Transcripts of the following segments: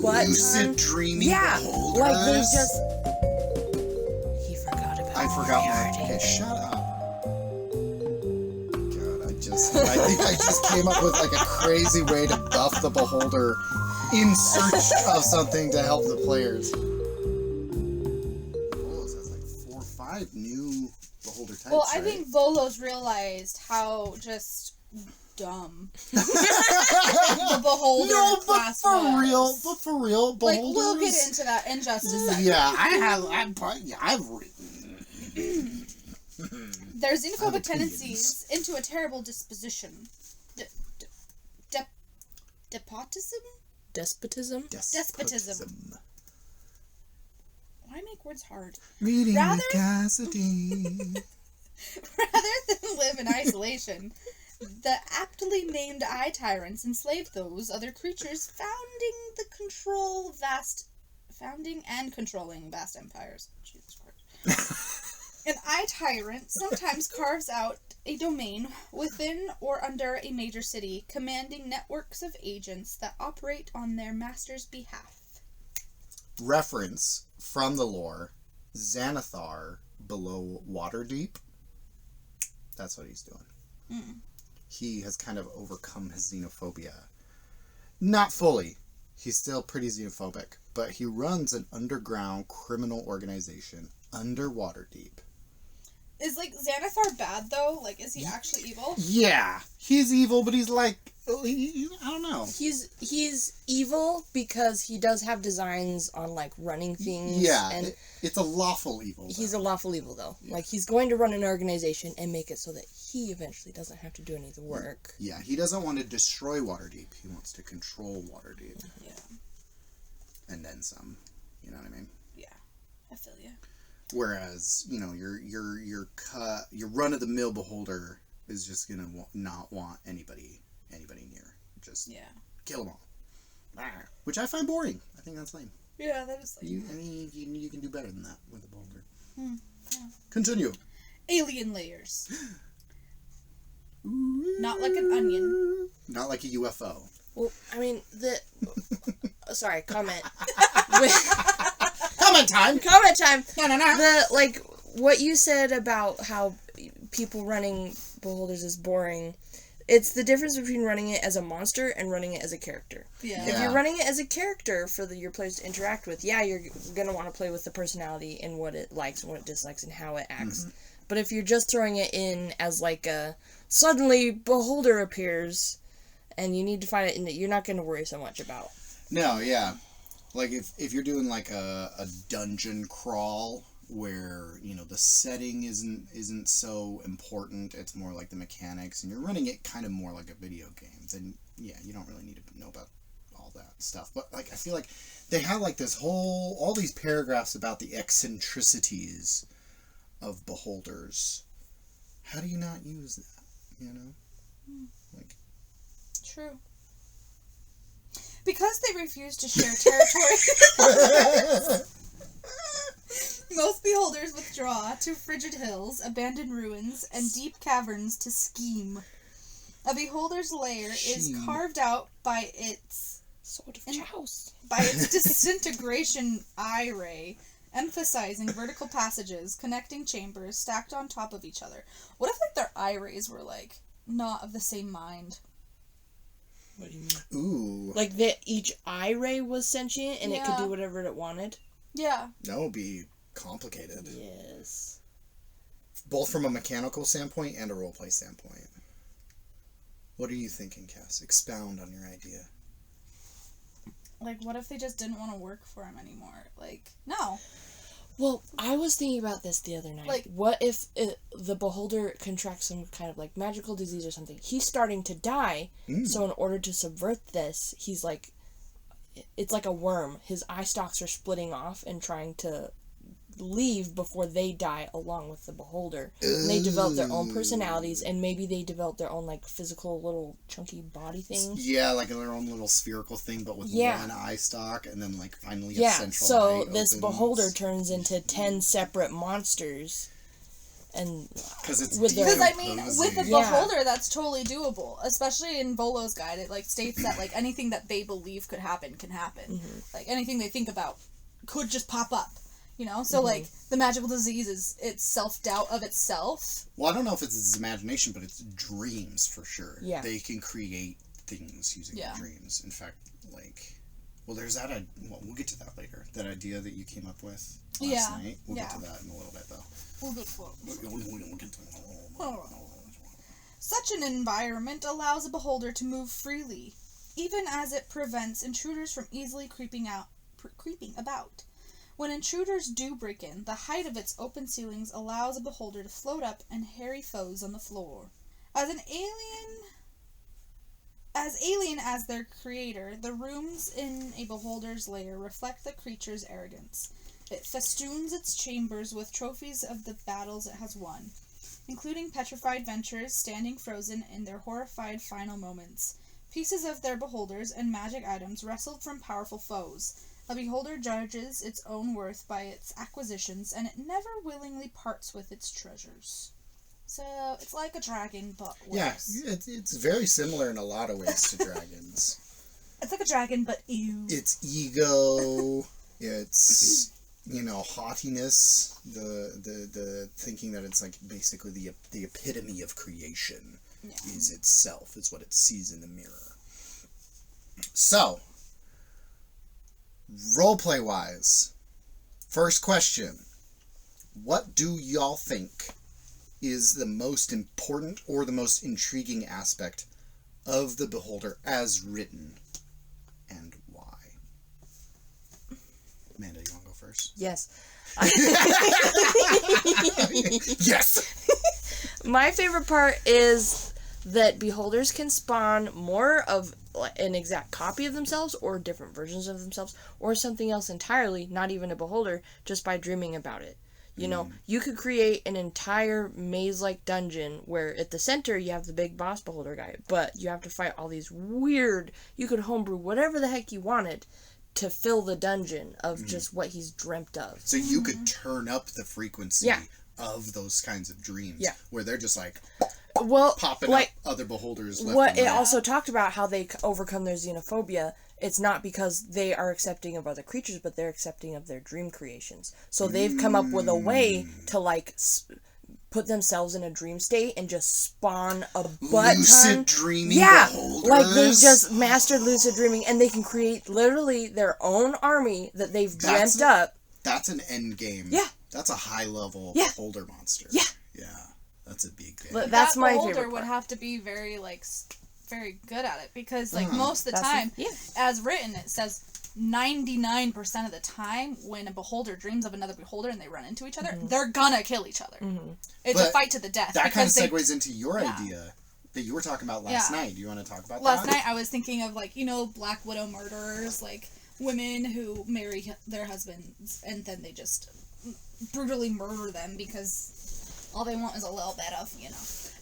lucid dreaming beholder. Like they just... He forgot about I forgot my... Okay, shut up. God, I think I just came up with like a crazy way to buff the beholder in search of something to help the players. Volos has like 4 or 5 new beholder types. Well, I think Volos realized how just dumb the beholder class was. But for real, beholders. Like, we'll get into that in just a second. Yeah, I've written. Their xenophobic tendencies into a terrible disposition. Despotism? Despotism. Why make words hard? Meeting with Cassidy. Rather than live in isolation, the aptly named eye tyrants enslaved those other creatures, founding and controlling vast empires. Jesus Christ. An eye tyrant sometimes carves out a domain within or under a major city, commanding networks of agents that operate on their master's behalf. Reference from the lore: Xanathar below Waterdeep. That's what he's doing. He has kind of overcome his xenophobia. Not fully. He's still pretty xenophobic, but he runs an underground criminal organization under Waterdeep. Is, like, Xanathar bad, though? Like, is he actually evil? Yeah. He's evil, but he's like... I don't know. He's evil because he does have designs on, like, running things. Yeah, and it's a lawful evil. He's a lawful evil, though. Yeah. Like, he's going to run an organization and make it so that he eventually doesn't have to do any of the work. Yeah, he doesn't want to destroy Waterdeep. He wants to control Waterdeep. Yeah. And then some. You know what I mean? Yeah. I feel you. Whereas, you know, your run-of-the-mill beholder is just gonna not want anybody near. Just kill them all. Which I find boring. I think that's lame. Yeah, that is lame. You can do better than that with a beholder. Yeah. Continue. Alien layers. Not like an onion. Not like a UFO. Well, I mean, sorry, comment. Comment time! Comment time! No. What you said about how people running beholders is boring, it's the difference between running it as a monster and running it as a character. Yeah. If you're running it as a character for your players to interact with, you're going to want to play with the personality and what it likes and what it dislikes and how it acts. Mm-hmm. But if you're just throwing it in as suddenly beholder appears and you need to find it, and you're not going to worry so much about. No, yeah. Like, if you're doing, like, a dungeon crawl where, you know, the setting isn't so important, it's more like the mechanics, and you're running it kind of more like a video game, then, yeah, you don't really need to know about all that stuff. But, like, I feel like they have, like, all these paragraphs about the eccentricities of beholders. How do you not use that, you know? Like... True. Because they refuse to share territory, most beholders withdraw to frigid hills, abandoned ruins, and deep caverns to scheme. A beholder's lair is carved out by its disintegration eye ray, emphasizing vertical passages, connecting chambers stacked on top of each other. What if their eye rays were not of the same mind? What do you mean? Ooh. Like that each eye ray was sentient and it could do whatever it wanted? Yeah. That would be complicated. Yes. Both from a mechanical standpoint and a roleplay standpoint. What are you thinking, Cass? Expound on your idea. What if they just didn't want to work for him anymore? No. Well, I was thinking about this the other night. What if the beholder contracts some kind of magical disease or something? He's starting to die, so in order to subvert this, he's it's like a worm. His eye stalks are splitting off and trying to leave before they die along with the beholder. And they develop their own personalities, and maybe they develop their own physical little chunky body thing. Yeah, their own little spherical thing, but with one eye stalk, and then finally a central eye so this opens. beholder turns into 10 separate monsters and because it's with Because I mean, with the Yeah. beholder, that's totally doable. Especially in Volo's guide, it like states that like anything that they believe could happen can happen. Like anything they think about could just pop up. You know, so like the magical disease is it's self-doubt of itself. Well, I don't know if it's its imagination, but it's dreams for sure. Yeah. They can create things using their dreams. In fact, like, well, there's that. Well, we'll get to that later. That idea that you came up with last night. We'll get to that in a little bit, though. We'll get to it. Such an environment allows a beholder to move freely, even as it prevents intruders from easily creeping about. When intruders do break in, the height of its open ceilings allows a beholder to float up and harry foes on the floor. As alien as their creator, the rooms in a beholder's lair reflect the creature's arrogance. It festoons its chambers with trophies of the battles it has won, including petrified ventures standing frozen in their horrified final moments, pieces of their beholders, and magic items wrestled from powerful foes. A beholder judges its own worth by its acquisitions, and it never willingly parts with its treasures. So, it's like a dragon, but worse. Yeah, it's very similar in a lot of ways to dragons. It's like a dragon, but ew. It's ego, it's, haughtiness, the thinking that it's like basically the epitome of creation is itself, is what it sees in the mirror. So, roleplay wise, first question, what do y'all think is the most important or the most intriguing aspect of the beholder as written, and why? Amanda, you want to go first? Yes. Yes. My favorite part is that beholders can spawn more of an exact copy of themselves or different versions of themselves or something else entirely, not even a beholder, just by dreaming about it. You could create an entire maze-like dungeon where at the center you have the big boss beholder guy, but you have to fight all these weird, you could homebrew whatever the heck you wanted to fill the dungeon of just what he's dreamt of. So you could turn up the frequency of those kinds of dreams where they're just like popping up other beholders left what and it right. also talked about how they overcome their xenophobia. It's not because they are accepting of other creatures, but they're accepting of their dream creations. So they've come up with a way to put themselves in a dream state and just spawn a butt ton. Dreaming beholders. Like they just mastered lucid dreaming, and they can create literally their own army that they've dreamt up. That's an end game. Yeah. That's a high level beholder monster. Yeah. Yeah. That's a big thing. That's that my beholder favorite would part. have to be very good at it, because most of the time, as written, it says 99% of the time when a beholder dreams of another beholder and they run into each other, they're gonna kill each other. It's a fight to the death. That kind of segues into your idea that you were talking about last night. Do you want to talk about that? Last night I was thinking of Black Widow murderers, like women who marry their husbands and then they just brutally murder them because all they want is a little bit of,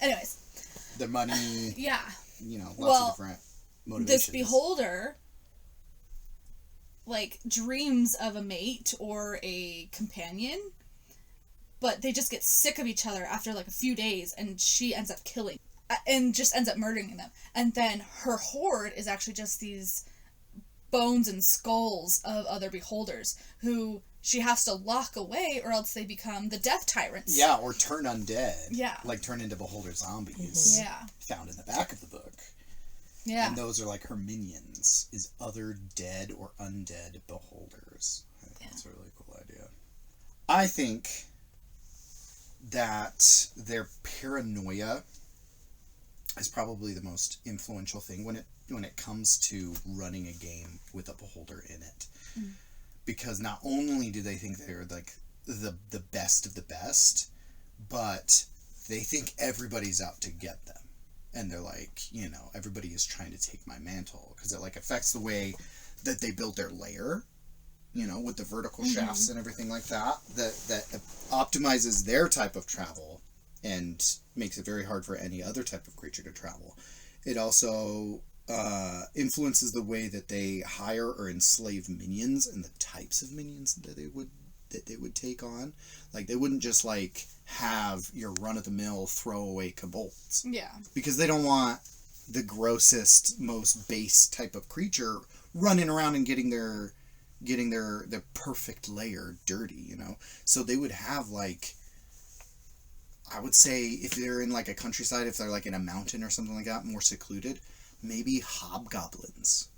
Anyways. Their money. Yeah. Lots of different motivations. This beholder, dreams of a mate or a companion, but they just get sick of each other after, a few days, and she ends up killing, and just ends up murdering them. And then her horde is actually just these bones and skulls of other beholders who she has to lock away, or else they become the death tyrants. Yeah, or turn undead. Yeah. Turn into beholder zombies. Yeah. Found in the back of the book. Yeah. And those are her minions, is other dead or undead beholders. I think that's a really cool idea. I think that their paranoia is probably the most influential thing when it comes to running a game with a beholder in it. Because not only do they think they're the best of the best, but they think everybody's out to get them. And they're everybody is trying to take my mantle. Because it affects the way that they build their lair, with the vertical shafts and everything like that. That optimizes their type of travel and makes it very hard for any other type of creature to travel. It also influences the way that they hire or enslave minions and the types of minions that that they would take on. Like, they wouldn't just, like, have your run-of-the-mill throwaway kobolds. Yeah. Because they don't want the grossest, most base type of creature running around and getting their perfect lair dirty, you know? So they would have, like, I would say if they're in, like, a countryside, if they're, like, in a mountain or something like that, more secluded, maybe hobgoblins.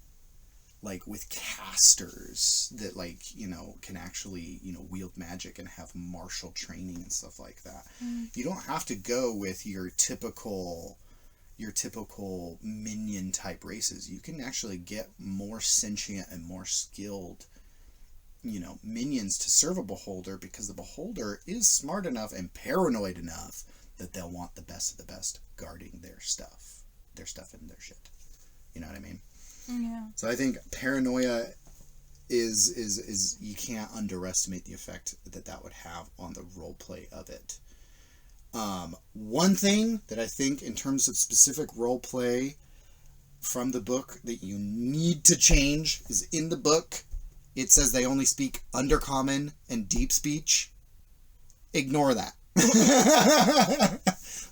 Like, with casters that, like, you know, can actually, you know, wield magic and have martial training and stuff like that. You don't have to go with your typical minion type races. You can actually get more sentient and more skilled, you know, minions to serve a beholder, because the beholder is smart enough and paranoid enough that they'll want the best of the best guarding their stuff and their shit. You know what I mean? Yeah. So I think paranoia is you can't underestimate the effect that would have on the role play of it. One thing that I think in terms of specific role play from the book that you need to change is, in the book it says they only speak undercommon and deep speech. Ignore that.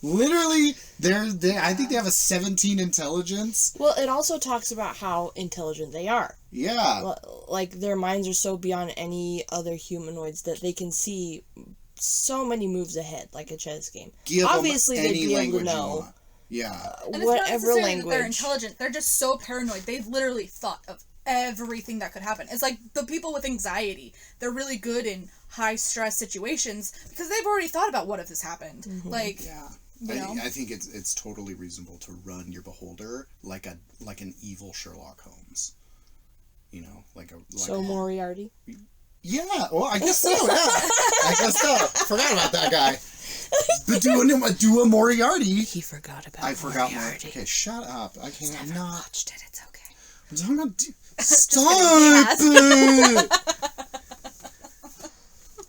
Literally, I think they have a 17 intelligence. Well, it also talks about how intelligent they are. Yeah. Like, their minds are so beyond any other humanoids that they can see so many moves ahead, like a chess game. Obviously, they'd be able to know. Yeah. And it's whatever not necessarily language. that they're intelligent. They're just so paranoid. They've literally thought of everything that could happen. It's like the people with anxiety. They're really good in high stress situations because they've already thought about what if this happened. Mm-hmm. Like, yeah. You know? I think it's totally reasonable to run your beholder like an evil Sherlock Holmes. You know, so Moriarty. Yeah, well, I guess so. Yeah, I guess so. Forgot about that guy. But do a Moriarty. He forgot about. I forgot Moriarty. Okay, shut up. I can't. I'm not. Watched it. It's okay. I'm talking about. Stop it.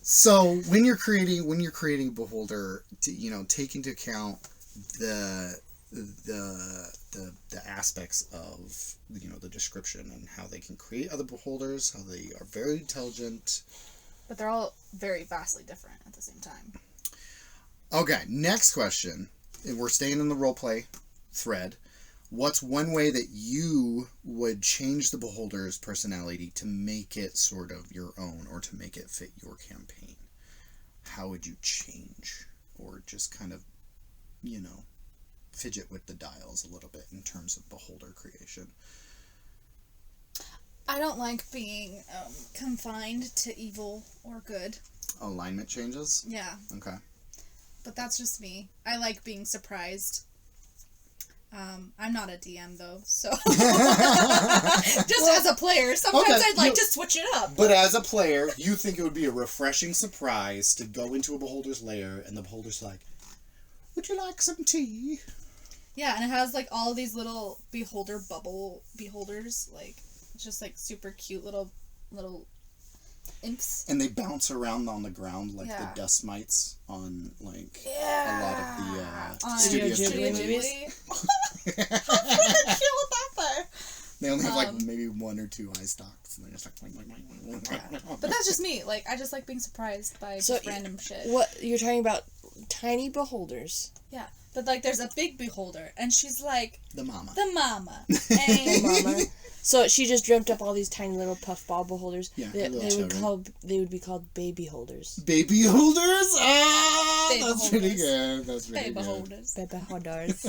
So when you're creating beholder, you know, take into account the aspects of, you know, the description and how they can create other beholders, how they are very intelligent, but they're all very vastly different at the same time. Okay, next question. We're staying in the roleplay thread. What's one way that you would change the beholder's personality to make it sort of your own, or to make it fit your campaign? How would you change, or just kind of, you know, fidget with the dials a little bit in terms of beholder creation? I don't like being confined to evil or good. Alignment changes? Yeah. Okay. But that's just me. I like being surprised. I'm not a DM though, so just as a player, sometimes I'd like to switch it up. But as a player, you think it would be a refreshing surprise to go into a beholder's lair and the beholder's like, "Would you like some tea?" Yeah, and it has like all of these little beholders, like just like super cute little imps. And they bounce around on the ground like the dust mites on like a lot of the Studio Ghibli movies. How freaking cute would that be? They only have like maybe one or two eye stalks, and they're just like. But that's just me. Like, I just like being surprised by just random shit. What you're talking about? Tiny beholders. Yeah, but like, there's a big beholder, and she's like The mama. And Mama. So she just dreamt up all these tiny little puffball beholders. Yeah, they would be called baby holders. Baby holders? Ah, Baby that's holders. Pretty good. That's pretty baby good. holders. Baby holders.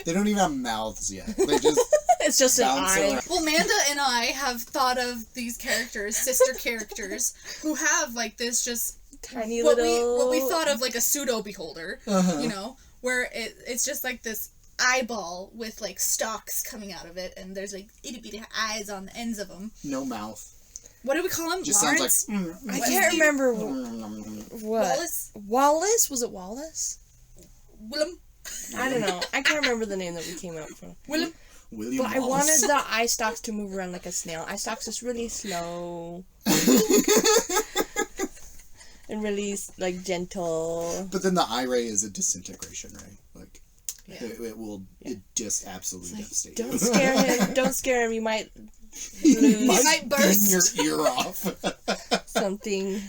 They don't even have mouths yet. They just it's just an bounce eye. around. Well, Manda and I have thought of these characters, sister characters, who have like this just Tiny what little. we thought of like a pseudo beholder, you know, where it's just like this eyeball with like stalks coming out of it, and there's like itty bitty eyes on the ends of them. No mouth. What do we call him? Just Lawrence? sounds like. I can't remember what. Wallace? Wallace? Was it Wallace? Willem? I don't know. I can't remember the name that we came up with. Willem? William But I Wallace. wanted the eye stalks to move around like a snail. Eye stalks is really slow. And really, like, gentle. But then the eye ray is a disintegration ray. Like, Yeah. it just absolutely devastate Don't you. scare him. Don't scare him. You might You lose might burst. your ear off. something.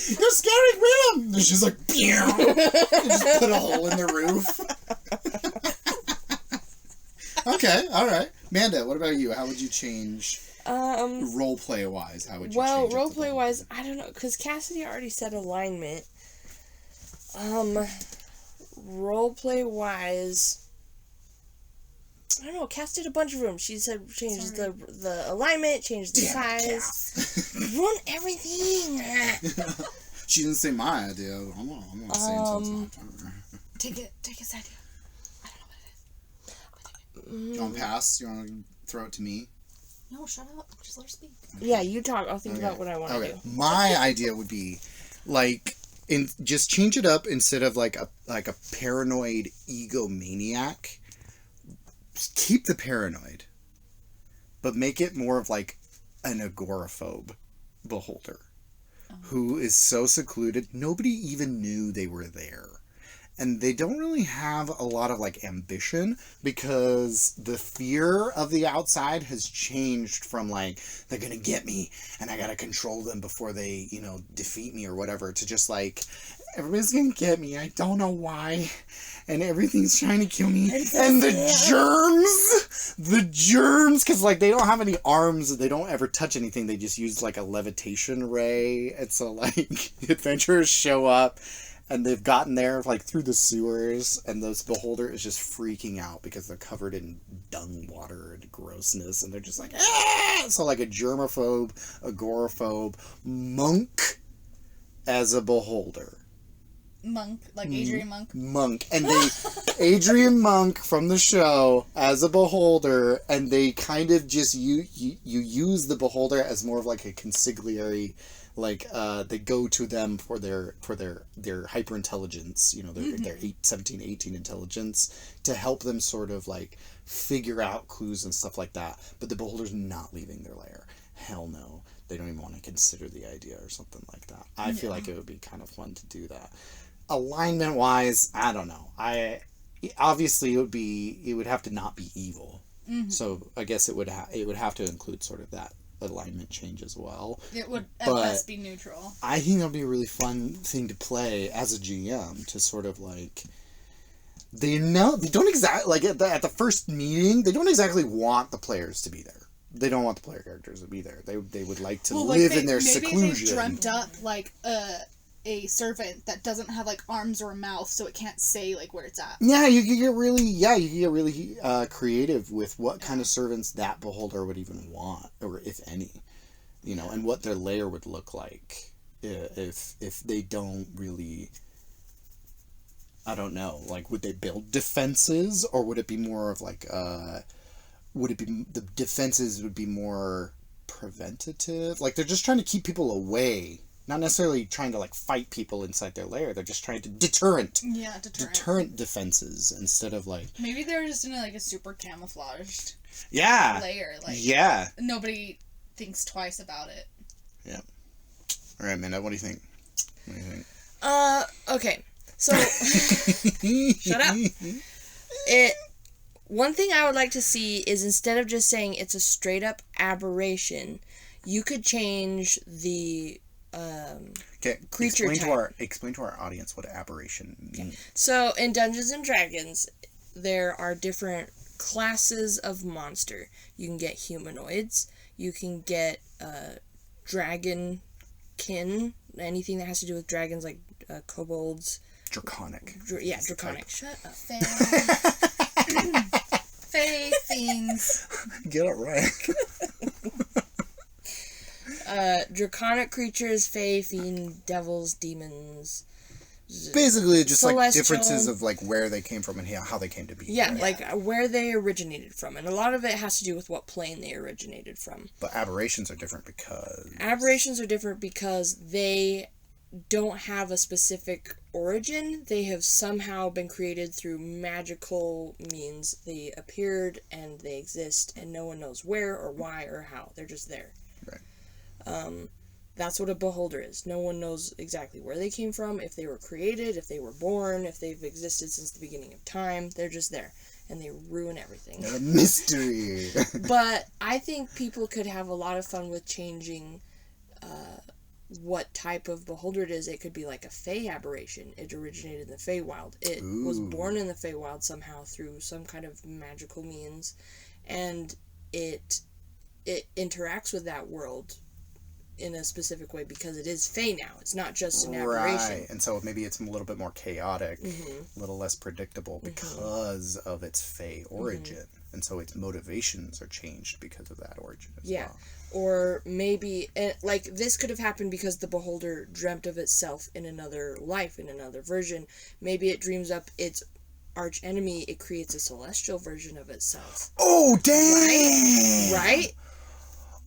You're scaring William! And she's like, pew! Just put a hole in the roof. Okay, alright. Amanda, what about you? How would you change... roleplay wise, how would you change it? Well, roleplay wise, I don't know, because Cassidy already said alignment. Roleplay wise, I don't know. Cass did a bunch of them. She said change the alignment, change the size, run everything. She didn't say my idea. I'm not saying something. Take his idea. I don't know what it is. Do you want to pass? You want to throw it to me? No, shut up. Just let her speak. Yeah, you talk. I'll think about what I want to do. My idea would be, like, just change it up instead of like a paranoid egomaniac. Keep the paranoid, but make it more of like an agoraphobe beholder who is so secluded nobody even knew they were there. And they don't really have a lot of, like, ambition because the fear of the outside has changed from, like, they're gonna get me and I gotta control them before they, defeat me or whatever, to just, like, everybody's gonna get me. I don't know why. And everything's trying to kill me. And the germs, because, like, they don't have any arms. They don't ever touch anything. They just use, like, a levitation ray. And so, like, adventurers show up. And they've gotten there, like, through the sewers, and this beholder is just freaking out because they're covered in dung water and grossness, and they're just like, ah! So, like, a germaphobe, agoraphobe, monk as a beholder. Monk, like Adrian Monk? Monk. And Adrian Monk from the show as a beholder, and they kind of just, you use the beholder as more of, like, a consigliere. Like, they go to them for their hyper intelligence, their 17, 18 intelligence, to help them sort of, like, figure out clues and stuff like that. But the beholder's not leaving their lair. Hell no. They don't even want to consider the idea or something like that. I feel like it would be kind of fun to do that. Alignment wise, I don't know. Obviously it would have to not be evil. Mm-hmm. So I guess it would have to include sort of that alignment change as well. It would at best be neutral. I think that would be a really fun thing to play as a GM, to sort of, like, they don't exactly, like, at the first meeting, they don't exactly want the players to be there. They don't want the player characters to be there. They would like to live in their seclusion. Maybe they dreamt up, like, a servant that doesn't have, like, arms or a mouth, so it can't say, like, where it's at. Yeah, you could get really creative with what kind of servants that beholder would even want, or if any, and what their lair would look like if they don't really, I don't know, like, would they build defenses, or would it be more of, like, the defenses would be more preventative? Like, they're just trying to keep people away. Not necessarily trying to, like, fight people inside their lair. They're just trying to deterrent defenses instead of, like... Maybe they're just in, like, a super camouflaged lair. Like, nobody thinks twice about it. Yeah. All right, Amanda, what do you think? Okay. So, shut up. One thing I would like to see is, instead of just saying it's a straight up aberration, you could change the creature type. Explain to our audience what aberration means. So in Dungeons and Dragons, there are different classes of monster. You can get humanoids. You can get dragon kin. Anything that has to do with dragons, like kobolds. Draconic. Draconic. Shut up. Fae fiends. Get it right. Draconic creatures, fae, fiend, devils, demons. Basically, just celestial, like differences of like where they came from and how they came to be. Yeah, like where they originated from, and a lot of it has to do with what plane they originated from. But aberrations are different because they don't have a specific origin. They have somehow been created through magical means. They appeared and they exist, and no one knows where or why or how. They're just there. Right. That's what a beholder is. No one knows exactly where they came from, if they were created, if they were born, if they've existed since the beginning of time. They're just there, and they ruin everything. They're a mystery. But I think people could have a lot of fun with changing what type of beholder it is. It could be like a Fey aberration. It originated in the Feywild. It was born in the Feywild somehow through some kind of magical means, and it interacts with that world in a specific way because it is Fey now. It's not just an aberration. Right, and so maybe it's a little bit more chaotic, a little less predictable because of its Fey origin. And so its motivations are changed because of that origin as well. Or maybe, like, this could have happened because the beholder dreamt of itself in another life, in another version. Maybe it dreams up its arch enemy, it creates a celestial version of itself. Oh, dang! Right?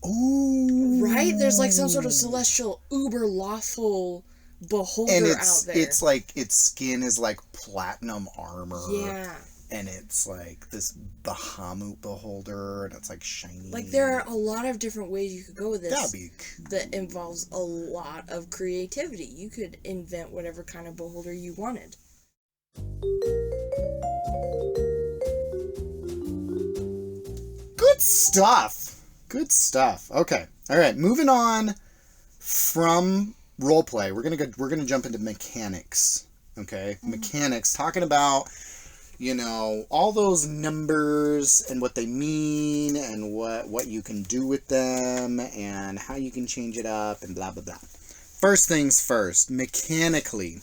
Ooh. Right? There's like some sort of celestial, uber lawful beholder out there. It's like, its skin is like platinum armor. Yeah. And it's like this Bahamut beholder, and it's like shiny. Like, there are a lot of different ways you could go with this. That'd be cool. That involves a lot of creativity. You could invent whatever kind of beholder you wanted. Good stuff. Good stuff. Okay. All right. Moving on from roleplay, we're gonna jump into mechanics. Okay, mechanics. Talking about, you know, all those numbers and what they mean and what you can do with them and how you can change it up and blah blah blah. First things first. Mechanically,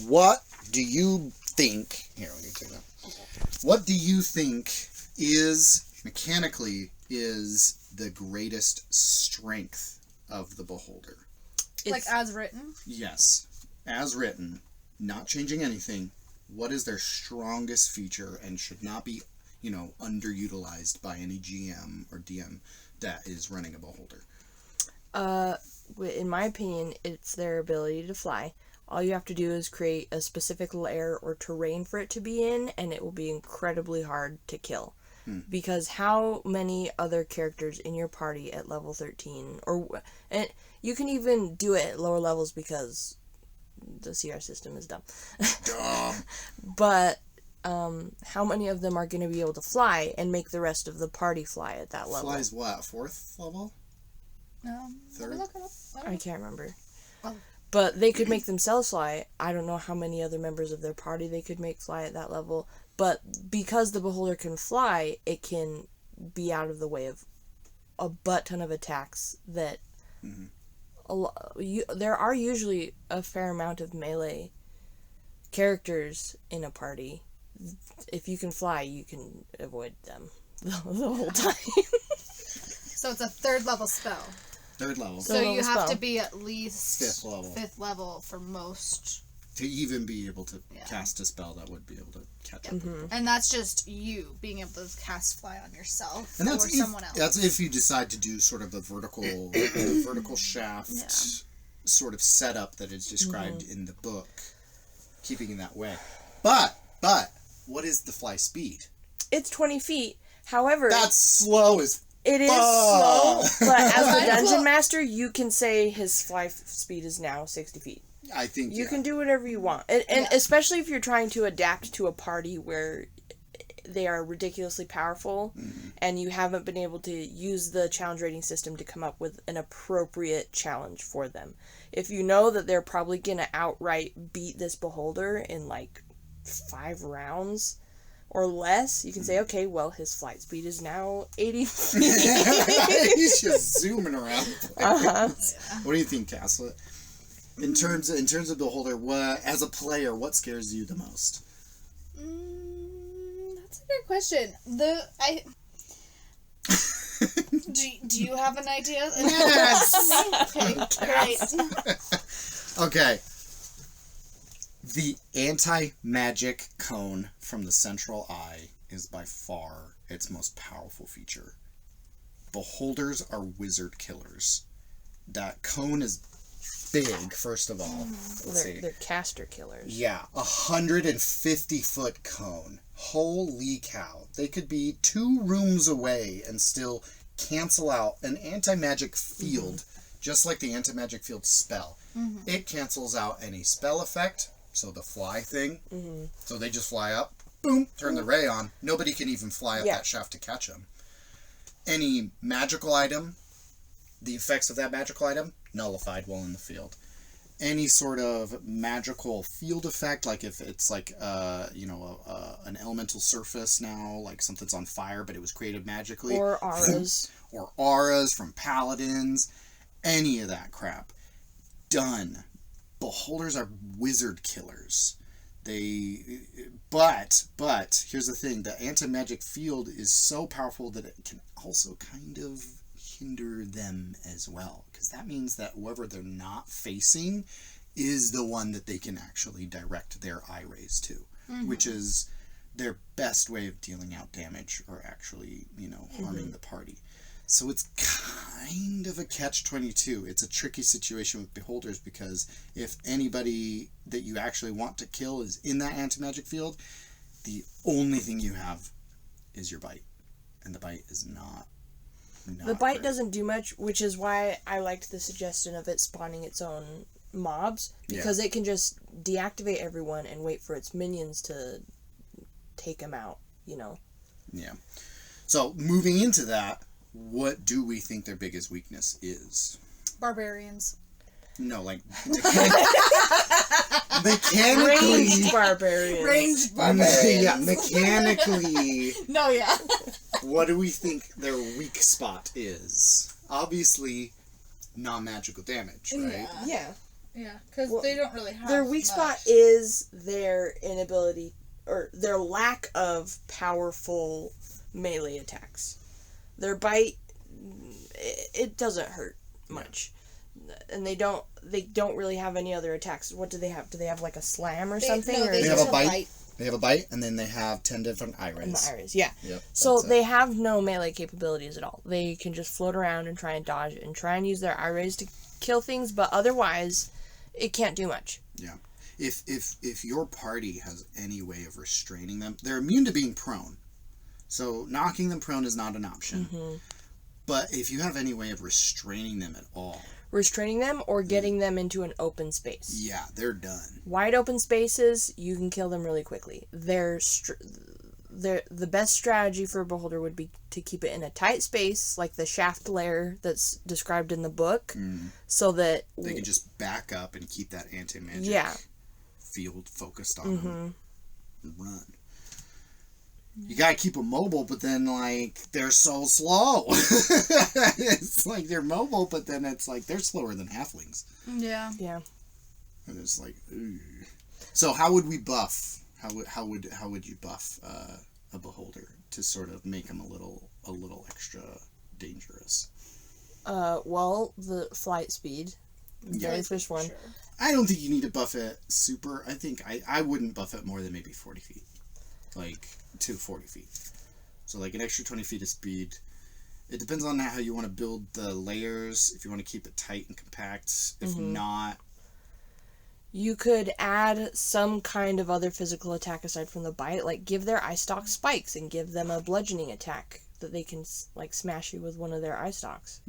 what do you think? Here, let me take that. What do you think is mechanically is the greatest strength of the beholder? Like as written? Yes. As written, not changing anything. What is their strongest feature and should not be, you know, underutilized by any GM or DM that is running a beholder? In my opinion, it's their ability to fly. All you have to do is create a specific lair or terrain for it to be in, and it will be incredibly hard to kill. Because how many other characters in your party at level 13, and you can even do it at lower levels because the CR system is dumb. But how many of them are going to be able to fly and make the rest of the party fly at that level? Flies what? 4th level? Third? I can't remember. Oh. But they could make themselves fly. I don't know how many other members of their party they could make fly at that level. But because the beholder can fly, it can be out of the way of a butt ton of attacks that... there are usually a fair amount of melee characters in a party. If you can fly, you can avoid them the whole time. So it's a 3rd level spell. 3rd level. So you have to be at least 5th level. 5th level for most. To even be able to cast a spell that would be able to catch up. And that's just you being able to cast fly on yourself And or that's someone else. That's if you decide to do sort of the vertical shaft sort of setup that is described in the book, keeping it that way. But what is the fly speed? It's 20 feet. However, that's slow as it is slow, but as the dungeon master, you can say his fly speed is now 60 feet. I think you can do whatever you want, and especially if you're trying to adapt to a party where they are ridiculously powerful, and you haven't been able to use the challenge rating system to come up with an appropriate challenge for them. If you know that they're probably gonna outright beat this beholder in like 5 rounds or less, you can say, okay, well, his flight speed is now 80 feet. He's just zooming around. What do you think, Castle? In terms of beholder, what as a player, what scares you the most? That's a good question. Do you have an idea? Yes. Okay, great. Okay. The anti-magic cone from the central eye is by far its most powerful feature. Beholders are wizard killers. That cone is big, first of all. They're caster killers. Yeah, 150-foot cone. Holy cow. They could be 2 rooms away and still cancel out an anti-magic field, just like the anti-magic field spell. It cancels out any spell effect, so the fly thing. So they just fly up, boom, turn the ray on. Nobody can even fly up that shaft to catch them. Any magical item, the effects of that magical item nullified while in the field. Any sort of magical field effect, like if it's like an elemental surface now, like something's on fire but it was created magically, or auras, or auras from paladins, any of that crap, done. Beholders are wizard killers. But here's the thing: the anti-magic field is so powerful that it can also kind of hinder them as well, because that means that whoever they're not facing is the one that they can actually direct their eye rays to, which is their best way of dealing out damage or actually, harming the party. So it's kind of a catch-22. It's a tricky situation with beholders, because if anybody that you actually want to kill is in that anti-magic field, the only thing you have is your bite, and the bite is not the bite doesn't do much, which is why I liked the suggestion of it spawning its own mobs, because it can just deactivate everyone and wait for its minions to take them out, Yeah. So, moving into that, what do we think their biggest weakness is? Barbarians. No, like... mechanically... Ranged barbarians. Ranged barbarians. Yeah, mechanically... No, yeah. What do we think their weak spot is? Obviously, non-magical damage, right? Yeah. Yeah, because they don't really have their weak much. spot is their inability, or their lack of powerful melee attacks. Their bite, it doesn't hurt much. And they don't really have any other attacks. What do they have? Do they have like a slam or something? No, or they have just a bite. They have a bite, and then they have 10 different eye rays. And the iris, yeah. Yep, so they have no melee capabilities at all. They can just float around and try and dodge and try and use their eye rays to kill things, but otherwise, it can't do much. Yeah. If your party has any way of restraining them, they're immune to being prone. So knocking them prone is not an option. Mm-hmm. But if you have any way of restraining them at all... Restraining them or getting them into an open space. Yeah, they're done. Wide open spaces, you can kill them really quickly. The best strategy for a beholder would be to keep it in a tight space, like the shaft layer that's described in the book, so that... They can just back up and keep that anti-magic field focused on them and run. You gotta keep them mobile, but then, they're so slow. It's like they're mobile, but then it's like they're slower than halflings. Yeah. Yeah. And it's like, ooh. So how would we buff? How would you buff a beholder to sort of make him a little extra dangerous? Well, the flight speed. Very first one. Sure. I don't think you need to buff it super. I think I wouldn't buff it more than maybe 40 feet. To 40 feet. So an extra 20 feet of speed. It depends on how you want to build the layers, if you want to keep it tight and compact. If not... You could add some kind of other physical attack aside from the bite, like give their eye stalks spikes and give them a bludgeoning attack that they can smash you with one of their eye stalks,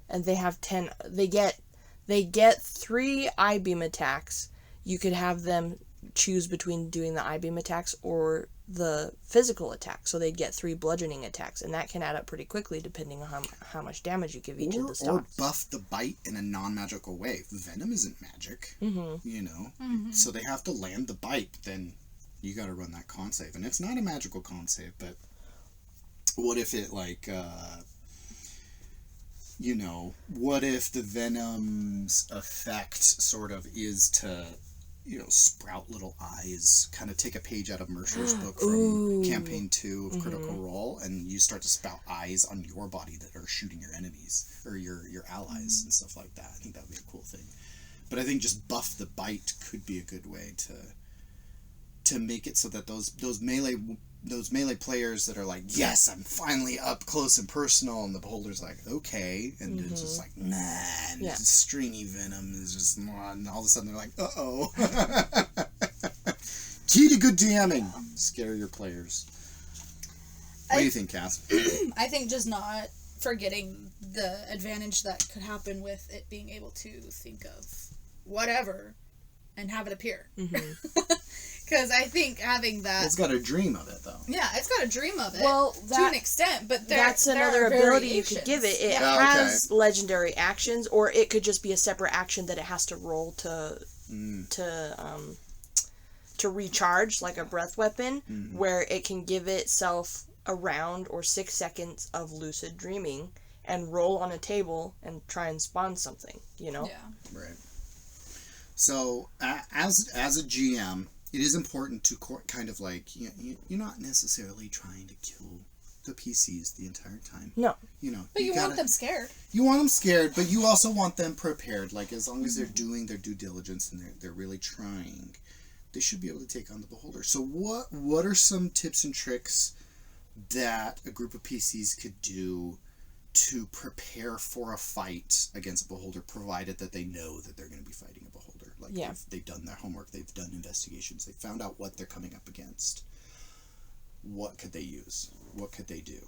And they have 10... They get 3 eye beam attacks. You could have them choose between doing the eye beam attacks or the physical attack, so they'd get 3 bludgeoning attacks, and that can add up pretty quickly depending on how much damage you give each of the stocks. Or buff the bite in a non-magical way. Venom isn't magic, so they have to land the bite, then you gotta run that con save, and it's not a magical con save, but what if it what if the Venom's effect sort of is to sprout little eyes, kind of take a page out of Mercer's book from Campaign 2 of Critical Role, and you start to spout eyes on your body that are shooting your enemies, or your allies, and stuff like that. I think that would be a cool thing. But I think just buff the bite could be a good way to make it so that those melee players that are like, yes, I'm finally up close and personal, and the beholder's like, okay, and it's just like, man, stringy venom is just, and all of a sudden they're like, uh-oh. Key to good DMing: scare your players. What do you think, Cass? I think just not forgetting the advantage that could happen with it being able to think of whatever and have it appear. Because I think having that... It's got a dream of it, though. Yeah, it's got a dream of it. Well, to an extent, but that's another ability you could give it. It has legendary actions, or it could just be a separate action that it has to roll to recharge, like a breath weapon, where it can give itself a round or 6 seconds of lucid dreaming and roll on a table and try and spawn something, you know? Yeah. Right. So, as a GM, it is important to kind of like, you're not necessarily trying to kill the PCs the entire time. No. You know. But you want them scared. You want them scared, but you also want them prepared. Like, as long as they're doing their due diligence and they're really trying, they should be able to take on the Beholder. So what are some tips and tricks that a group of PCs could do to prepare for a fight against a Beholder, provided that they know that they're going to be fighting a Beholder? Like, they've done their homework, they've done investigations, they've found out what they're coming up against. What could they use? What could they do?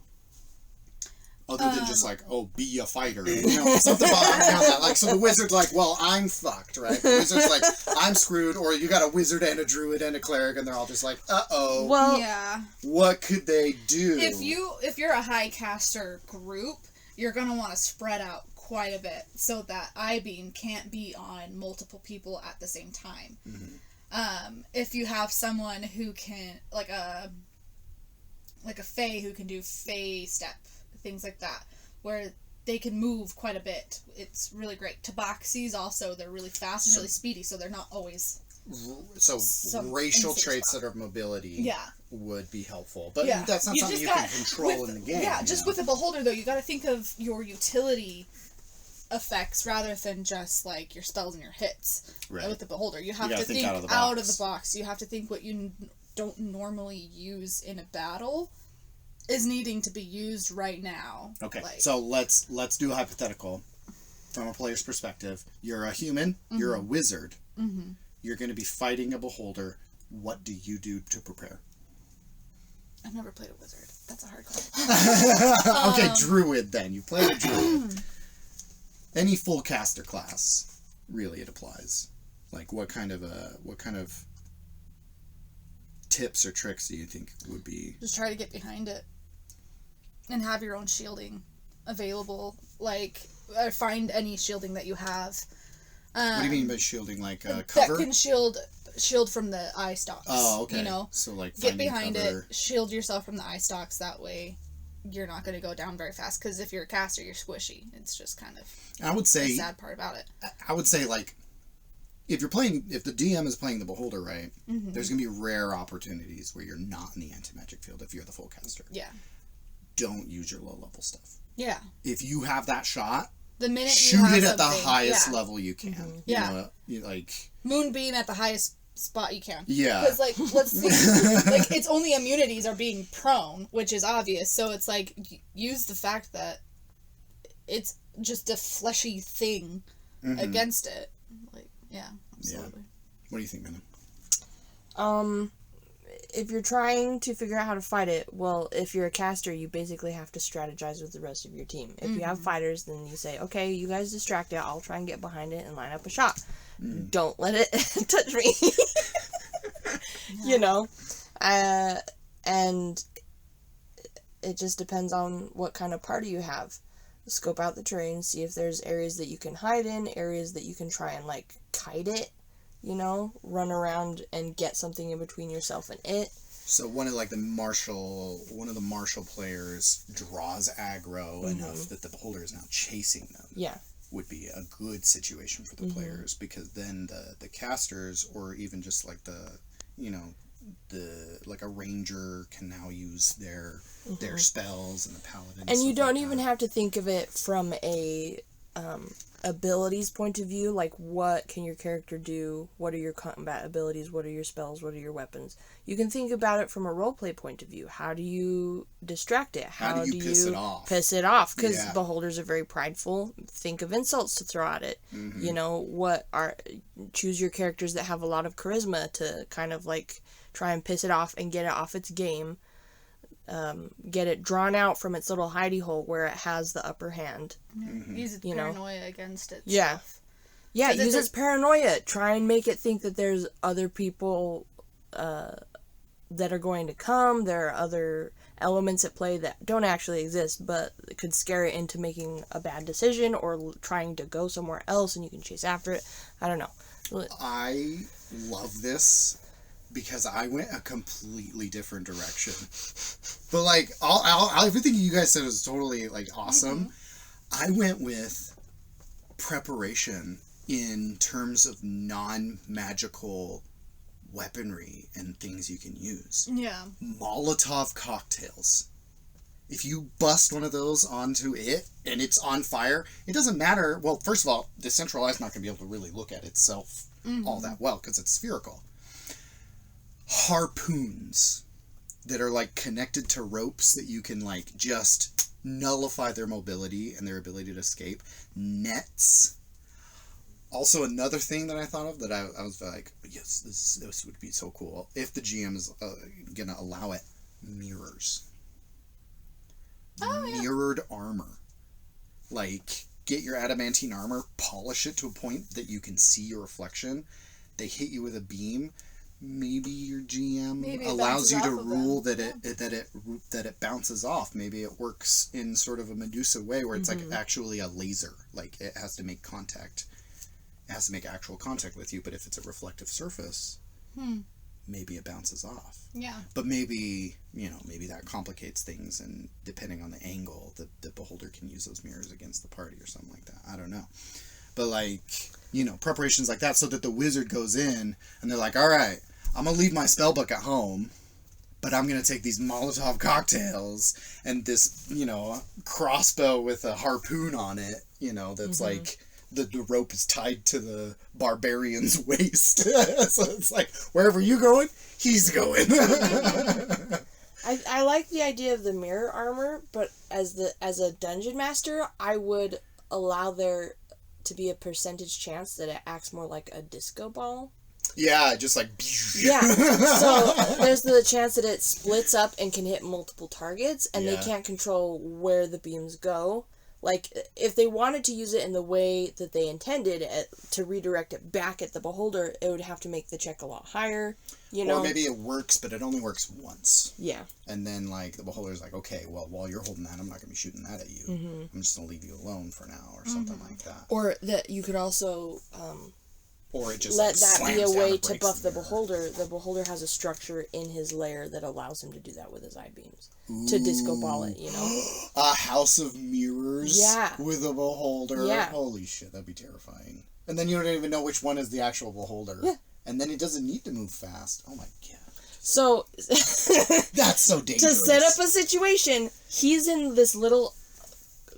Other than just like, be a fighter. Something about that. Like, so the wizard's like, well, I'm fucked, right? The wizard's like, I'm screwed, or you got a wizard and a druid and a cleric, and they're all just like, uh-oh. Well, yeah. What could they do? If you're a high caster group, you're going to want to spread out quite a bit so that I-beam can't be on multiple people at the same time. Mm-hmm. If you have someone who can, like a fae who can do fae step, things like that, where they can move quite a bit, it's really great. Tabaxis also, they're really fast and really speedy, so they're not always... So racial traits that are mobility would be helpful. But that's not something you can control in the game. Yeah, just with a Beholder, though, you got to think of your utility effects rather than just, like, your spells and your hits. Right. With the Beholder. You have to think out of the box. You have to think what you don't normally use in a battle is needing to be used right now. Okay, so let's do a hypothetical from a player's perspective. You're a human, you're a wizard, you're going to be fighting a Beholder. What do you do to prepare? I've never played a wizard. That's a hard question. Okay, druid then. You play a druid. Any full caster class, really, it applies. Like, what kind of tips or tricks do you think would be... Just try to get behind it. And have your own shielding available. Like, find any shielding that you have. What do you mean by shielding? Like, cover? That can shield from the eye stalks. Oh, okay. You know? So, like, get behind cover. It, shield yourself from the eye stalks. That way, you're not going to go down very fast. Because if you're a caster, you're squishy. It's just kind of the sad part about it. I would say, like, if the DM is playing the Beholder, right, there's going to be rare opportunities where you're not in the anti-magic field if you're the full caster. Yeah. Don't use your low-level stuff. Yeah. If you have that shot, the minute shoot it at the highest level you can. You know, like... Moonbeam at the highest spot you can. Yeah. Because, like, let's see, like, its only immunities are being prone, which is obvious, so it's like, use the fact that it's just a fleshy thing against it. Like, yeah, absolutely. Yeah. What do you think, Venom? If you're trying to figure out how to fight it, well, if you're a caster, you basically have to strategize with the rest of your team. If you have fighters, then you say, okay, you guys distract it, I'll try and get behind it and line up a shot. Don't let it touch me. You know? And it just depends on what kind of party you have. Scope out the terrain, see if there's areas that you can hide in, areas that you can try and, like, kite it. You know, run around and get something in between yourself and it. So one of the martial players draws aggro enough that the Beholder is now chasing them. Yeah. Would be a good situation for the players, because then the casters, or even just like like a ranger, can now use their spells, and the paladin. And you don't even have to think of it from a abilities point of view, like what can your character do, what are your combat abilities, what are your spells, what are your weapons. You can think about it from a roleplay point of view. How do you distract it? How do you piss it off? Because Beholders are very prideful. Think of insults to throw at it. You know, choose your characters that have a lot of charisma to kind of like try and piss it off and get it off its game. Get it drawn out from its little hidey hole where it has the upper hand. Use its paranoia against it. Yeah. Yeah, use its paranoia. Try and make it think that there's other people that are going to come. There are other elements at play that don't actually exist, but could scare it into making a bad decision or trying to go somewhere else, and you can chase after it. I don't know. I love this because I went a completely different direction. But like, everything you guys said is totally like awesome. I went with preparation in terms of non-magical weaponry and things you can use. Yeah. Molotov cocktails. If you bust one of those onto it and it's on fire, it doesn't matter. Well, first of all, the central eye's not going to be able to really look at itself all that well because it's spherical. Harpoons that are like connected to ropes that you can like just nullify their mobility and their ability to escape. Nets. Also, another thing that I thought of that I was like, yes, this would be so cool if the GM is going to allow it. Mirrors. Mirrored armor. Like, get your adamantine armor, polish it to a point that you can see your reflection. They hit you with a beam. Maybe your GM allows you to rule that it bounces off. Maybe it works in sort of a Medusa way where it's like actually a laser. Like, it has to make contact. It has to make actual contact with you, but if it's a reflective surface, maybe it bounces off. Yeah. But maybe that complicates things, and depending on the angle, the beholder can use those mirrors against the party or something like that. I don't know. But like, preparations like that so that the wizard goes in and they're like, all right, I'm going to leave my spellbook at home, but I'm going to take these Molotov cocktails and this, crossbow with a harpoon on it, that's like... The rope is tied to the barbarian's waist. So it's like, wherever you going, he's going. I like the idea of the mirror armor, but as a dungeon master, I would allow there to be a percentage chance that it acts more like a disco ball. Yeah, just like... Yeah, so there's the chance that it splits up and can hit multiple targets, and they can't control where the beams go. Like, if they wanted to use it in the way that they intended to redirect it back at the beholder, it would have to make the check a lot higher, Or maybe it works, but it only works once. Yeah. And then, like, the beholder's like, okay, well, while you're holding that, I'm not going to be shooting that at you. I'm just going to leave you alone for now, or something like that. Or that you could also... or it just let that be a way to buff the mirror. beholder. The beholder has a structure in his lair that allows him to do that with his eye beams. To disco ball it, A house of mirrors with a beholder. Yeah. Holy shit, that'd be terrifying. And then you don't even know which one is the actual beholder. Yeah. And then it doesn't need to move fast. Oh my god. So... That's so dangerous. To set up a situation, he's in this little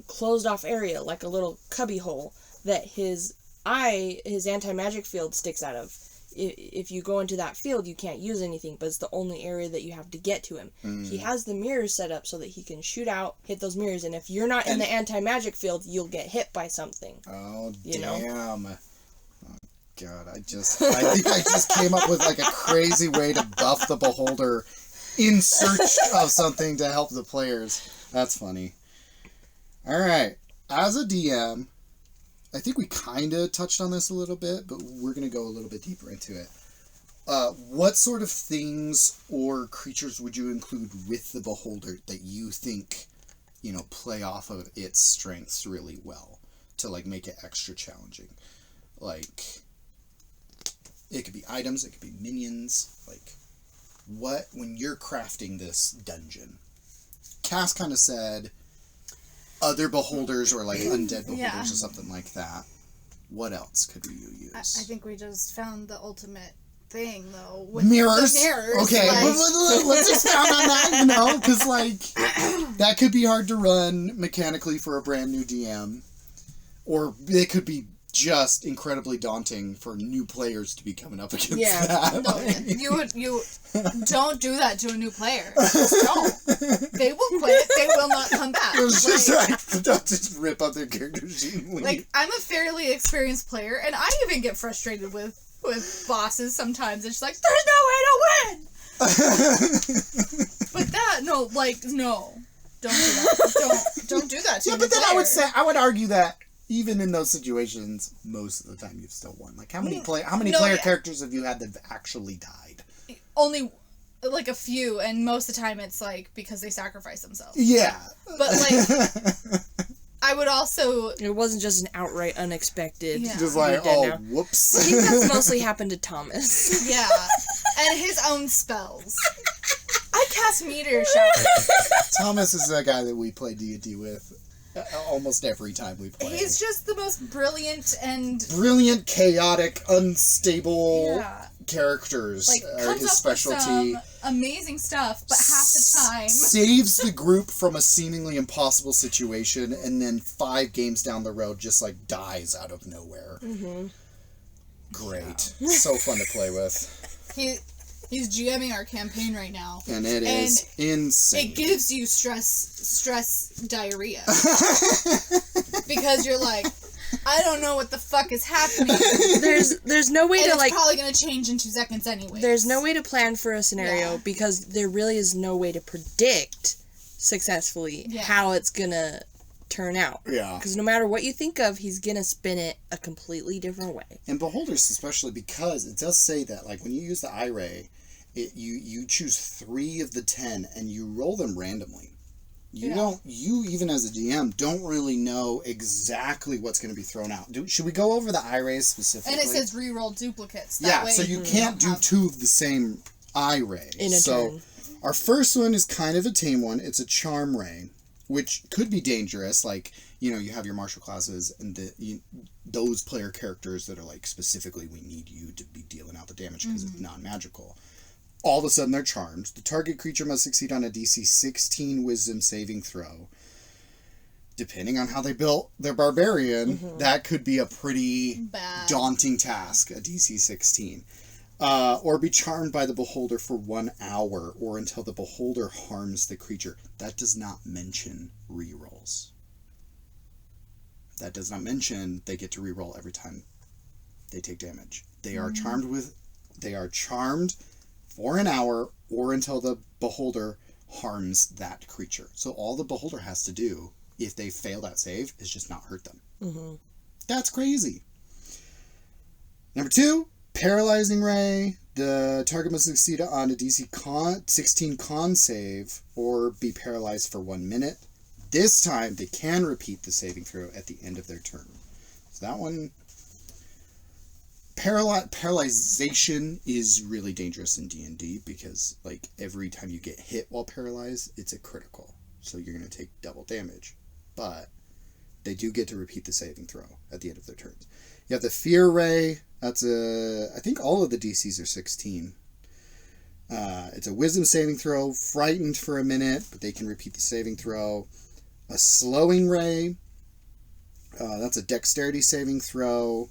closed off area, like a little cubby hole, that his anti-magic field sticks out of. If you go into that field, you can't use anything, but it's the only area that you have to get to him. He has the mirrors set up so that he can shoot out, hit those mirrors, and if you're not in the anti-magic field, you'll get hit by something. Oh, damn. Oh, God. I think I just came up with, like, a crazy way to buff the beholder in search of something to help the players. That's funny. All right. As a DM... I think we kind of touched on this a little bit, but we're going to go a little bit deeper into it. What sort of things or creatures would you include with the beholder that you think, play off of its strengths really well to, like, make it extra challenging? Like, it could be items, it could be minions. Like, when you're crafting this dungeon, Cass kind of said... other beholders or like undead beholders or something like that. What else could you use? I think we just found the ultimate thing though. With mirrors. The mirrors. Okay, like... let's expound on that. Because like that could be hard to run mechanically for a brand new DM, or it could be just incredibly daunting for new players to be coming up against that. No, you don't do that to a new player. Just don't. They will quit. They will not come back. It's just like, don't just rip up their character sheet and leave. Like, I'm a fairly experienced player, and I even get frustrated with bosses sometimes. It's like, there's no way to win! But that, no. Don't do that. Don't do that to a new but then player. I would argue that even in those situations, most of the time you've still won. Like, how many player characters have you had that have actually died? only like a few, and most of the time it's like because they sacrifice themselves. Yeah. But like I would also... It wasn't just an outright unexpected. Yeah. Just like, oh, whoops. I think that's mostly happened to Thomas. Yeah. And his own spells. I cast Meteor Shower. Thomas is a guy that we play D&D with almost every time we play. He's just the most brilliant and... Brilliant, chaotic, unstable Yeah. characters Like, are comes his up specialty. with some amazing stuff, but half the time... Saves the group from a seemingly impossible situation, and then 5 games down the road just, like, dies out of nowhere. Mm-hmm. Great. Yeah. So fun to play with. He's GMing our campaign right now. And it is insane. It gives you stress diarrhea. Because you're like, I don't know what the fuck is happening. There's no way and to it's like probably gonna change in 2 seconds anyway. There's no way to plan for a scenario Yeah. because there really is no way to predict successfully how it's gonna turn out. Yeah. Because no matter what you think of, he's gonna spin it a completely different way. And Beholders especially, because it does say that, like, when you use the eye-ray, you choose 3 of the 10 and you roll them randomly. You even as a DM don't really know exactly what's going to be thrown out. Should we go over the eye rays specifically? And it says reroll duplicates. That way so you can't do 2 of the same eye ray. In a turn. Our first one is kind of a tame one. It's a charm ray, which could be dangerous. Like, you have your martial classes and those player characters that are like, specifically, we need you to be dealing out the damage because it's non-magical. All of a sudden, they're charmed. The target creature must succeed on a DC 16 Wisdom saving throw. Depending on how they built their barbarian, that could be a pretty daunting task, a DC 16. Or be charmed by the beholder for 1 hour, or until the beholder harms the creature. That does not mention rerolls. That does not mention they get to reroll every time they take damage. They are charmed for an hour or until the beholder harms that creature. So all the beholder has to do, if they fail that save, is just not hurt them. Mm-hmm. That's crazy. Number 2, Paralyzing Ray. The target must succeed on a DC 16 con save or be paralyzed for 1 minute. This time, they can repeat the saving throw at the end of their turn. So that one... Paralyzation is really dangerous in D&D because, like, every time you get hit while paralyzed, it's a critical. So you're going to take double damage. But they do get to repeat the saving throw at the end of their turns. You have the Fear Ray. That's I think all of the DCs are 16. It's a Wisdom saving throw. Frightened for a minute, but they can repeat the saving throw. A Slowing Ray. That's a Dexterity saving throw.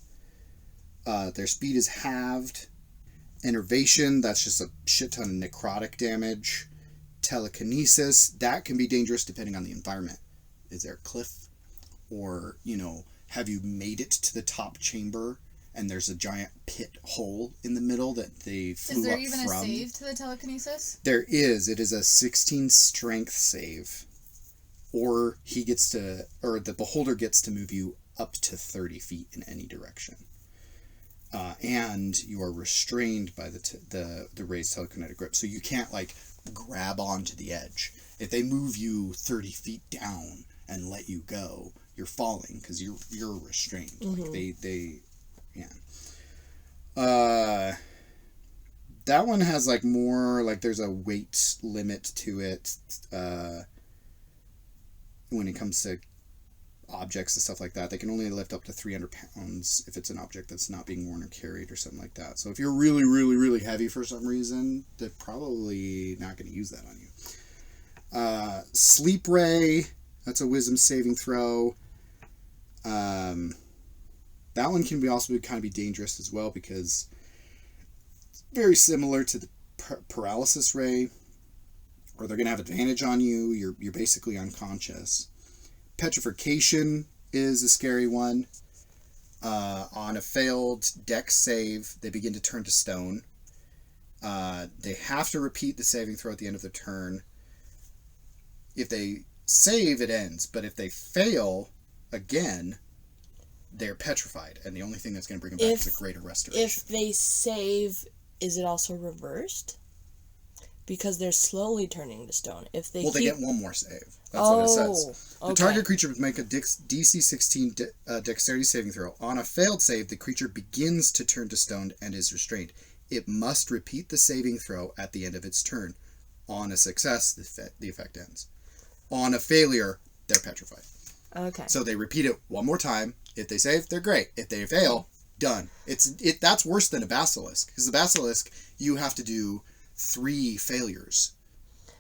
Their speed is halved. Enervation, that's just a shit ton of necrotic damage. Telekinesis, that can be dangerous depending on the environment. Is there a cliff? Or, have you made it to the top chamber and there's a giant pit hole in the middle that they flew up from? Is there even a save to the telekinesis? There is. It is a 16 strength save. Or the beholder gets to move you up to 30 feet in any direction. And you are restrained by the raised telekinetic grip. So you can't, like, grab onto the edge. If they move you 30 feet down and let you go, you're falling because you're restrained. Mm-hmm. Like, that one has, like, more, like, there's a weight limit to it when it comes to objects and stuff like that. They can only lift up to 300 pounds if it's an object that's not being worn or carried or something like that. So if you're really, really, really heavy for some reason, they're probably not going to use that on you. Sleep Ray, that's a Wisdom saving throw. That one can also kind of be dangerous as well because it's very similar to the Paralysis Ray, or they're going to have advantage on you. You're basically unconscious. Petrification is a scary one. On a failed dex save, they begin to turn to stone. They have to repeat the saving throw at the end of their turn. If they save, it ends. But if they fail again, they're petrified. And the only thing that's going to bring them back is a greater restoration. If they save, is it also reversed? Because they're slowly turning to stone. If they they get one more save. That's what it says. The target creature would make a DC 16 dexterity saving throw. On a failed save, the creature begins to turn to stone and is restrained. It must repeat the saving throw at the end of its turn. On a success, the effect ends. On a failure, they're petrified. Okay. So they repeat it one more time. If they save, they're great. If they fail, done. That's worse than a basilisk. Because the basilisk, you have to do 3 failures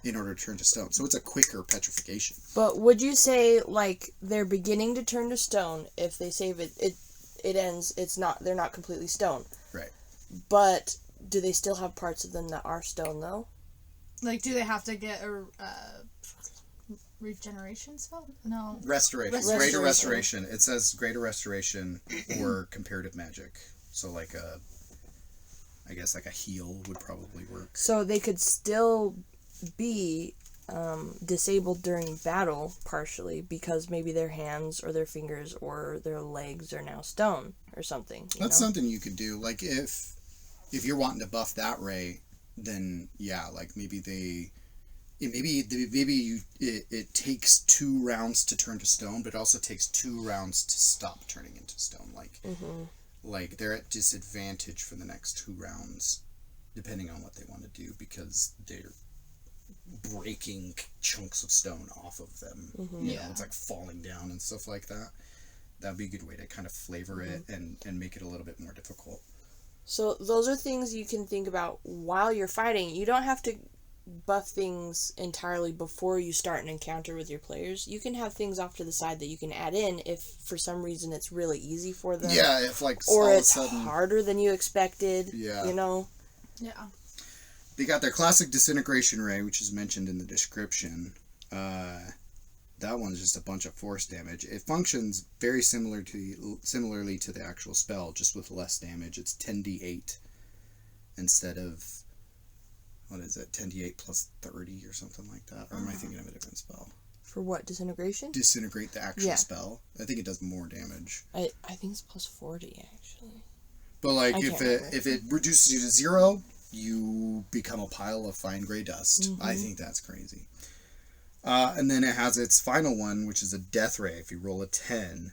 in order to turn to stone. So it's a quicker petrification. But would you say, like, they're beginning to turn to stone? If they save it, it ends. They're not completely stone. Right. But do they still have parts of them that are stone, though? Like, do they have to get a regeneration spell? No. Restoration. Greater restoration. It says greater restoration or comparative magic. So like I guess like a heal would probably work. So they could still be disabled during battle, partially, because maybe their hands or their fingers or their legs are now stone or something. That's something you could do. Like if you're wanting to buff that Ray, then yeah, like maybe it takes 2 rounds to turn to stone, but it also takes 2 rounds to stop turning into stone. Like they're at disadvantage for the next 2 rounds, depending on what they want to do, because they're breaking chunks of stone off of them. You know, it's like falling down and stuff like that. That'd be a good way to kind of flavor it and make it a little bit more difficult. So those are things you can think about while you're fighting. You don't have to buff things entirely before you start an encounter with your players. You can have things off to the side that you can add in if for some reason it's really easy for them. Yeah, if like or it's harder than you expected. Yeah. You know? Yeah. They got their classic disintegration ray, which is mentioned in the description. That one's just a bunch of force damage. It functions very similarly to the actual spell, just with less damage. It's 10d8 instead of, what is it, 10d8 plus 30 or something like that? Or am I thinking of a different spell? For what, disintegration? Disintegrate the actual spell. I think it does more damage. I think it's plus 40, actually. But like, if it reduces you to 0, you become a pile of fine gray dust. I think that's crazy. And then it has its final one, which is a death ray. If you roll a 10,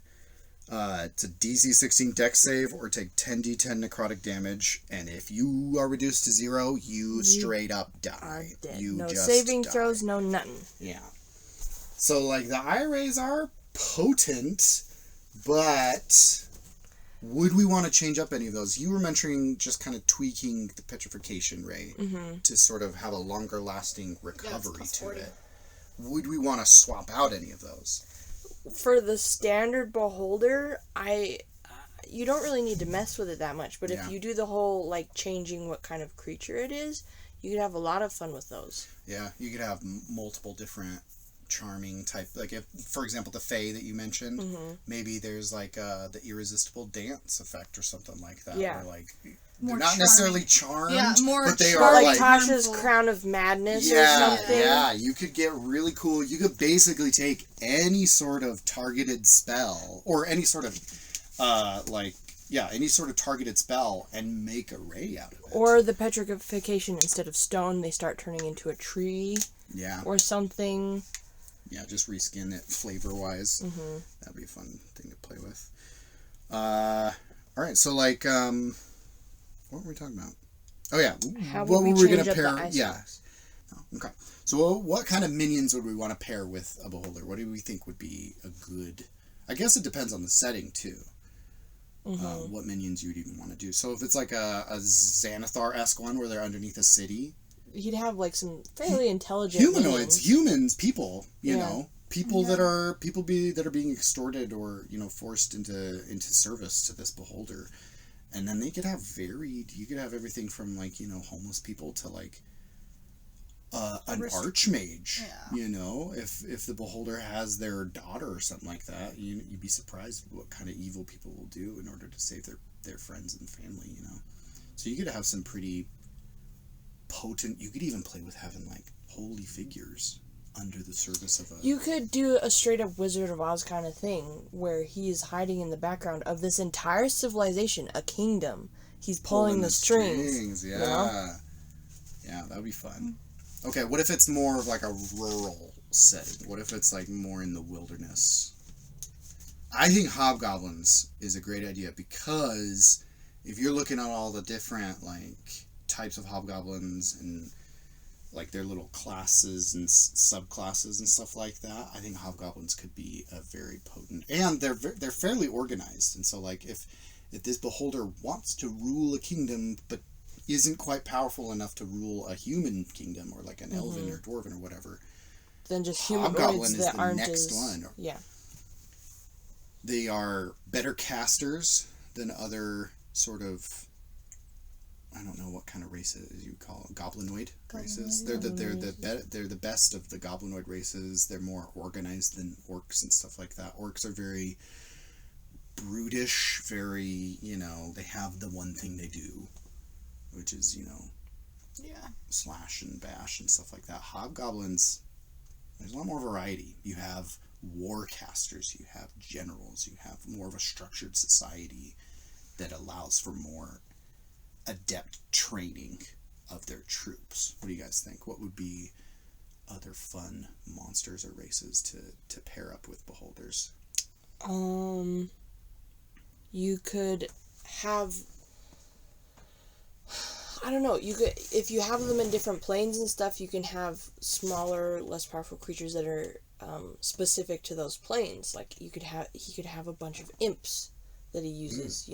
it's a DC 16 dex save or take 10d10 necrotic damage. And if you are reduced to 0, you straight up die. You no just saving die. throws, no nothing. Yeah. So like the eye rays are potent, but would we want to change up any of those? You were mentioning just kind of tweaking the petrification ray to sort of have a longer lasting recovery to it. Would we want to swap out any of those? For the standard beholder, you don't really need to mess with it that much, but if you do the whole like changing what kind of creature it is, you could have a lot of fun with those. Yeah, you could have multiple different charming type, like if, for example, the Fae that you mentioned, maybe there's like the irresistible dance effect or something like that. Yeah. Where like they're not necessarily charmed, but they more are like Tasha's Crown of Madness or something. Yeah, you could get really cool. You could basically take any sort of targeted spell or any sort of any sort of targeted spell and make a ray out of it. Or the petrification, instead of stone, they start turning into a tree. Yeah. Or something. Yeah, just reskin it flavor-wise. That'd be a fun thing to play with. Alright, so like, what were we talking about? Oh yeah, what were we going to pair? Yeah. Oh, okay. So what kind of minions would we want to pair with a beholder? What do we think would be a good... I guess it depends on the setting, too. What minions you would even want to do. So if it's like a Xanathar-esque one where they're underneath a city... You'd have like some fairly intelligent humanoids, humans, people, you know, people that are being extorted or, you know, forced into service to this beholder. And then they could have you could have everything from like, you know, homeless people to like an archmage, you know, if the beholder has their daughter or something like that, you'd be surprised what kind of evil people will do in order to save their friends and family, you know. So you could have some pretty potent, you could even play with having like holy figures under the service of a... You could do a straight up Wizard of Oz kind of thing where he's hiding in the background of this entire civilization, a kingdom. He's pulling the strings. Yeah. You know? Yeah, that would be fun. Okay, what if it's more of like a rural setting? What if it's like more in the wilderness? I think hobgoblins is a great idea because if you're looking at all the different like types of hobgoblins and like their little classes and subclasses and stuff like that, I think hobgoblins could be a very potent, and they're fairly organized. And so like if this beholder wants to rule a kingdom but isn't quite powerful enough to rule a human kingdom or like an elven or dwarven or whatever, then just hobgoblin humanoids is that the aren't next as one. yeah. They are better casters than other sort of, I don't know what kind of races you call it, goblinoid races. They're the best of the goblinoid races. They're more organized than orcs and stuff like that. Orcs are very brutish, very, they have the one thing they do, which is, slash and bash and stuff like that. Hobgoblins, there's a lot more variety. You have warcasters, you have generals, you have more of a structured society that allows for more adept training of their troops. What do you guys think? What would be other fun monsters or races to pair up with beholders? You could have, I don't know, you could, if you have them in different planes and stuff, you can have smaller, less powerful creatures that are specific to those planes. Like he could have a bunch of imps that he uses,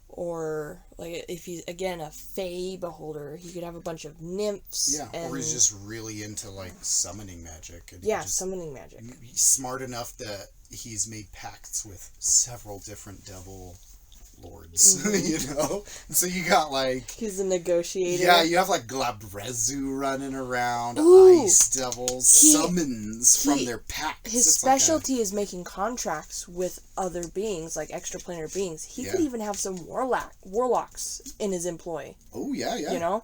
or like if he's again a fey beholder, he could have a bunch of nymphs. Yeah, or he's just really into like summoning magic. And summoning magic. He's smart enough that he's made pacts with several different devil lords, so you got like, he's a negotiator. Yeah, you have like Glabrezu running around. Ooh, ice devils, summons from their packs. His specialty is making contracts with other beings, like extraplanar beings. He could even have some warlocks in his employ. Oh yeah. Yeah.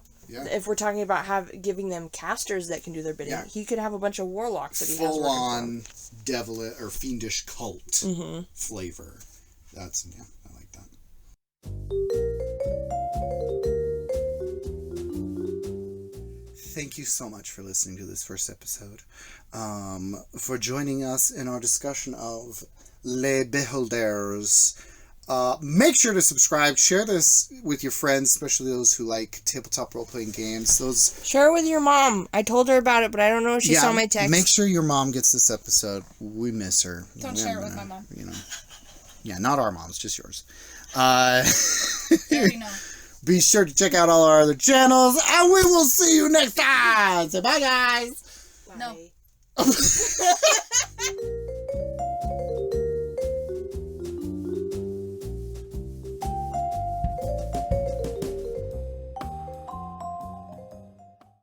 If we're talking about giving them casters that can do their bidding, he could have a bunch of warlocks that he has. Full on devil or fiendish cult flavor. That's I like that. Thank you so much for listening to this first episode, for joining us in our discussion of Les Beholders. Make sure to subscribe, share this with your friends, especially those who like tabletop role-playing games. Share it with your mom. I told her about it, but I don't know if she saw my text. Make sure your mom gets this episode. We miss her. Don't share it with my mom. Yeah, not our moms, just yours. They already know. Be sure to check out all our other channels, and we will see you next time. So bye, guys. Bye. No.